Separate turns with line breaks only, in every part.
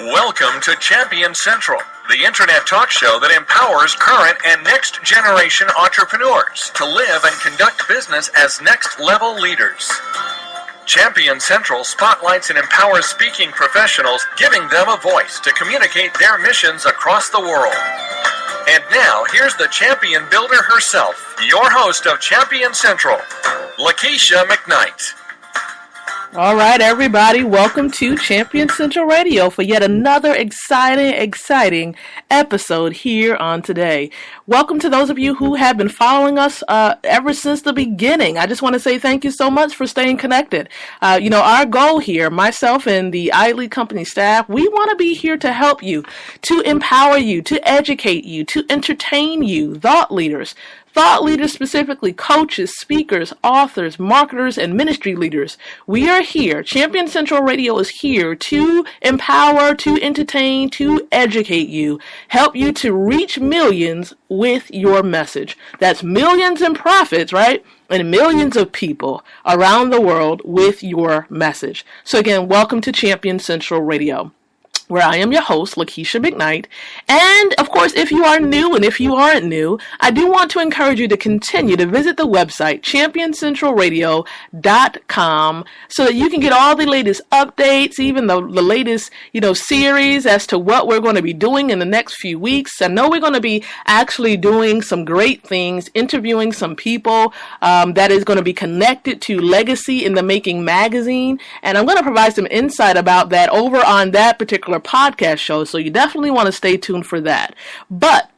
Welcome to Champion Central, the internet talk show that empowers current and next generation entrepreneurs to live and conduct business as next level leaders. Champion Central spotlights and empowers speaking professionals, giving them a voice to communicate their missions across the world. And now, here's the champion builder herself, your host of Champion Central, Lakeisha McKnight.
All right, everybody, welcome to Champion Central Radio for yet another exciting episode here on today. Welcome to those of you who have been following us ever since the beginning. I just want to say thank you so much for staying connected. Our goal here, myself and the iLead Company staff, we want to be here to help you, to empower you, to educate you, to entertain you, thought leaders specifically, coaches, speakers, authors, marketers, and ministry leaders. We are here. Champion Central Radio is here to empower, to entertain, to educate you, help you to reach millions with your message. That's millions in profits, right? And millions of people around the world with your message. So again, welcome to Champion Central Radio, where I am your host, Lakeisha McKnight. And of course, if you are new and if you aren't new, I do want to encourage you to continue to visit the website, championcentralradio.com, so that you can get all the latest updates, even the latest, series as to what we're going to be doing in the next few weeks. I know we're going to be actually doing some great things, interviewing some people that is going to be connected to Legacy in the Making magazine. And I'm going to provide some insight about that over on that particular podcast show, so you definitely want to stay tuned for that. But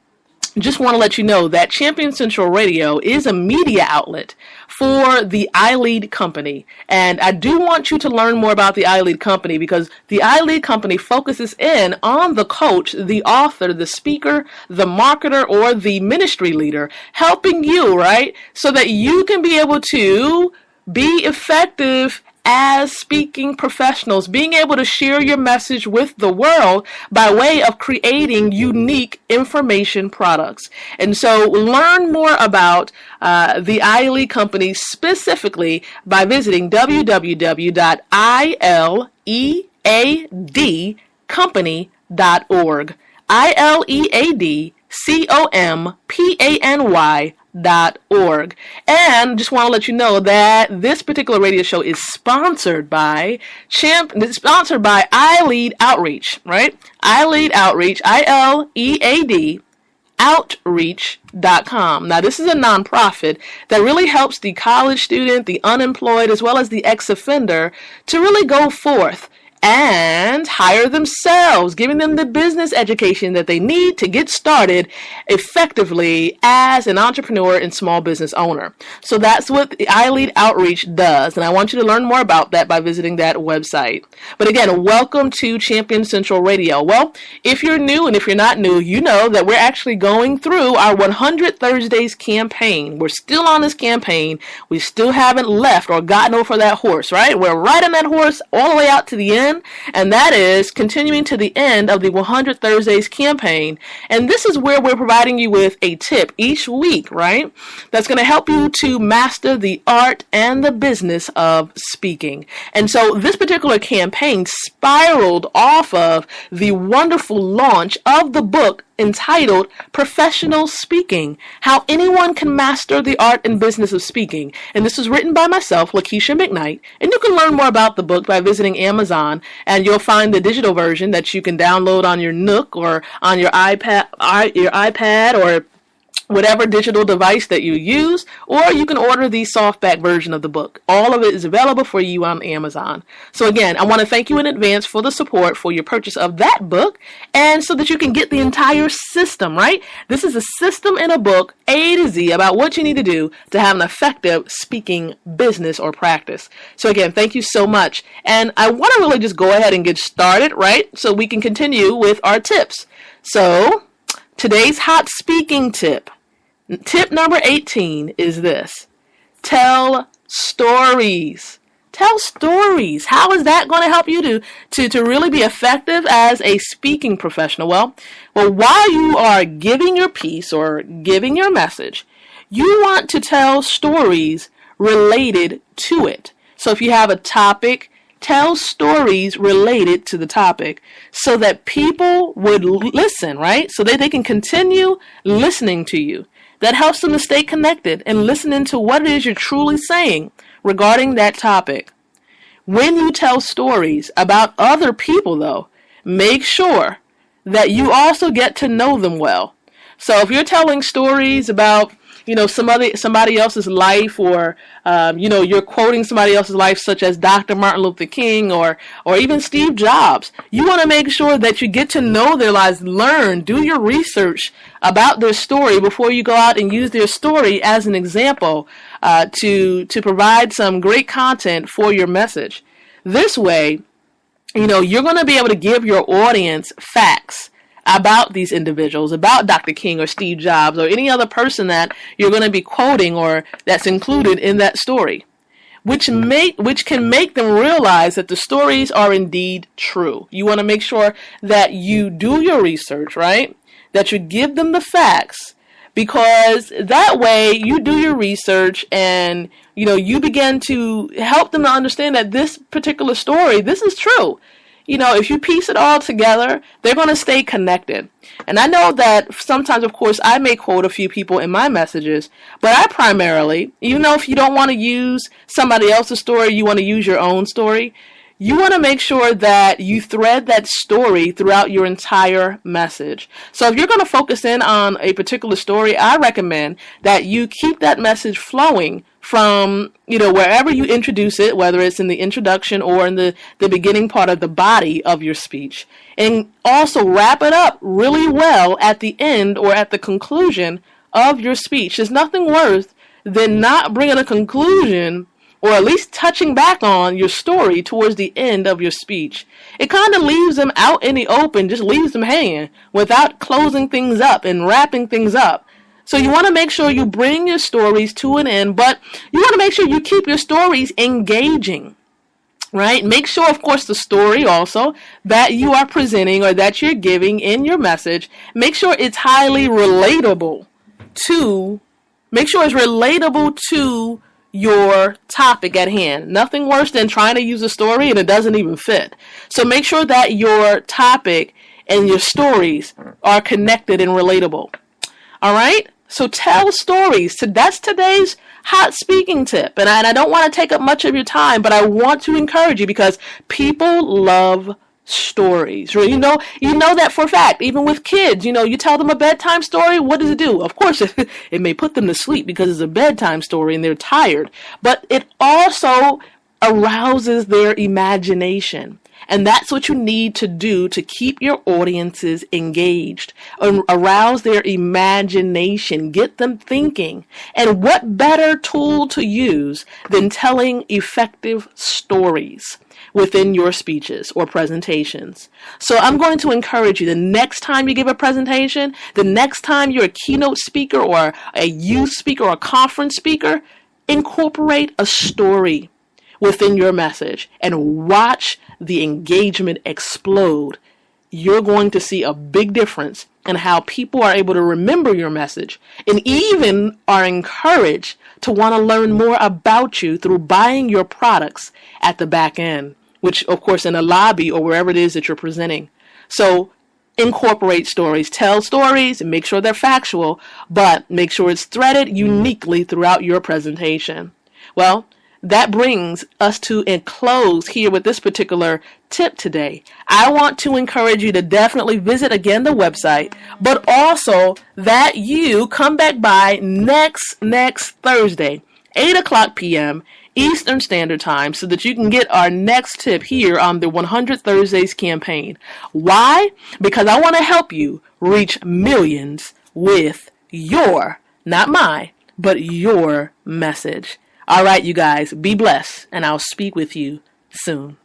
just want to let you know that Champion Central Radio is a media outlet for the iLead Company. And I do want you to learn more about the iLead Company, because the iLead Company focuses in on the coach, the author, the speaker, the marketer, or the ministry leader, helping you, right? So that you can be able to be effective as speaking professionals, being able to share your message with the world by way of creating unique information products. And so learn more about the iLead Company specifically by visiting www.ileadcompany.org. ileadcompany.org. And just want to let you know that this particular radio show is sponsored by iLead Outreach, right? iLead Outreach, ILEAD Outreach.com. Now, this is a nonprofit that really helps the college student, the unemployed, as well as the ex-offender to really go forth and hire themselves, giving them the business education that they need to get started effectively as an entrepreneur and small business owner. So that's what the iLead Outreach does, and I want you to learn more about that by visiting that website. But again, welcome to Champion Central Radio. Well, if you're new and if you're not new, you know that we're actually going through our 100 Thursdays campaign. We're still on this campaign. We still haven't left or gotten over that horse, right? We're riding that horse all the way out to the end. And that is continuing to the end of the 100 Thursdays campaign. And this is where we're providing you with a tip each week, right? That's going to help you to master the art and the business of speaking. And so this particular campaign spiraled off of the wonderful launch of the book entitled Professional Speaking, How Anyone Can Master the Art and Business of Speaking. And this was written by myself, Lakeisha McKnight. And you can learn more about the book by visiting Amazon, and you'll find the digital version that you can download on your Nook or on your iPad or whatever digital device that you use, or you can order the softback version of the book. All of it is available for you on Amazon. So again, I want to thank you in advance for the support for your purchase of that book, and so that you can get the entire system, right? This is a system in a book, A to Z, about what you need to do to have an effective speaking business or practice. So again, thank you so much. And I want to really just go ahead and get started, right? So we can continue with our tips. So today's hot speaking tip. Tip number 18 is this: tell stories. Tell stories. How is that going to help you to really be effective as a speaking professional? Well, while you are giving your piece or giving your message, you want to tell stories related to it. So if you have a topic, tell stories related to the topic so that people would listen, right? So that they can continue listening to you. That helps them to stay connected and listening to what it is you're truly saying regarding that topic. When you tell stories about other people, though, make sure that you also get to know them well. So if you're telling stories about, somebody else's life, or you're quoting somebody else's life, such as Dr. Martin Luther King or even Steve Jobs, you want to make sure that you get to know their lives, do your research about their story before you go out and use their story as an example to provide some great content for your message. This way, you're going to be able to give your audience facts about these individuals, about Dr. King or Steve Jobs or any other person that you're going to be quoting or that's included in that story, which can make them realize that the stories are indeed true. You want to make sure that you do your research, right? That you give them the facts, because that way you do your research and you begin to help them to understand that this particular story, this is true. If you piece it all together, they're going to stay connected. And I know that sometimes, of course, I may quote a few people in my messages, but I primarily, if you don't want to use somebody else's story, you want to use your own story, you want to make sure that you thread that story throughout your entire message. So if you're going to focus in on a particular story, I recommend that you keep that message flowing from, wherever you introduce it, whether it's in the introduction or in the beginning part of the body of your speech. And also wrap it up really well at the end or at the conclusion of your speech. There's nothing worse than not bringing a conclusion or at least touching back on your story towards the end of your speech. It kind of leaves them out in the open, just leaves them hanging without closing things up and wrapping things up. So you want to make sure you bring your stories to an end, but you want to make sure you keep your stories engaging, right? Make sure, of course, the story also that you are presenting or that you're giving in your message, make sure it's highly relatable to your topic at hand. Nothing worse than trying to use a story and it doesn't even fit. So make sure that your topic and your stories are connected and relatable. All right? So tell stories. So that's today's hot speaking tip. And I don't want to take up much of your time, but I want to encourage you because people love stories. You know that for a fact. Even with kids, you tell them a bedtime story, what does it do? Of course, it may put them to sleep because it's a bedtime story and they're tired, but it also arouses their imagination. And that's what you need to do to keep your audiences engaged. Arouse their imagination. Get them thinking. And what better tool to use than telling effective stories within your speeches or presentations? So I'm going to encourage you, the next time you give a presentation, the next time you're a keynote speaker or a youth speaker or a conference speaker, incorporate a story within your message and watch the engagement explode. You're going to see a big difference in how people are able to remember your message and even are encouraged to want to learn more about you through buying your products at the back end, which of course in a lobby or wherever it is that you're presenting. So incorporate stories, tell stories, and make sure they're factual, but make sure it's threaded uniquely throughout your presentation. Well, that brings us to a close here with this particular tip today. I want to encourage you to definitely visit again the website, but also that you come back by next Thursday, 8 o'clock p.m. Eastern Standard Time, so that you can get our next tip here on the 100 Thursdays campaign. Why? Because I want to help you reach millions with your, not my, but your message. All right, you guys, be blessed, and I'll speak with you soon.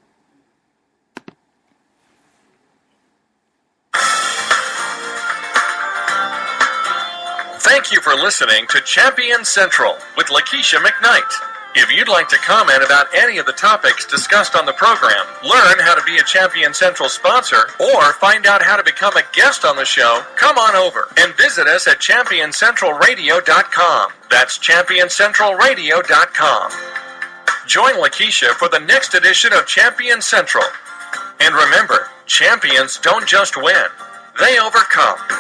Thank you for listening to Champion Central with Lakeisha McKnight. If you'd like to comment about any of the topics discussed on the program, learn how to be a Champion Central sponsor, or find out how to become a guest on the show, come on over and visit us at ChampionCentralRadio.com. That's ChampionCentralRadio.com. Join Lakeisha for the next edition of Champion Central. And remember, champions don't just win, they overcome.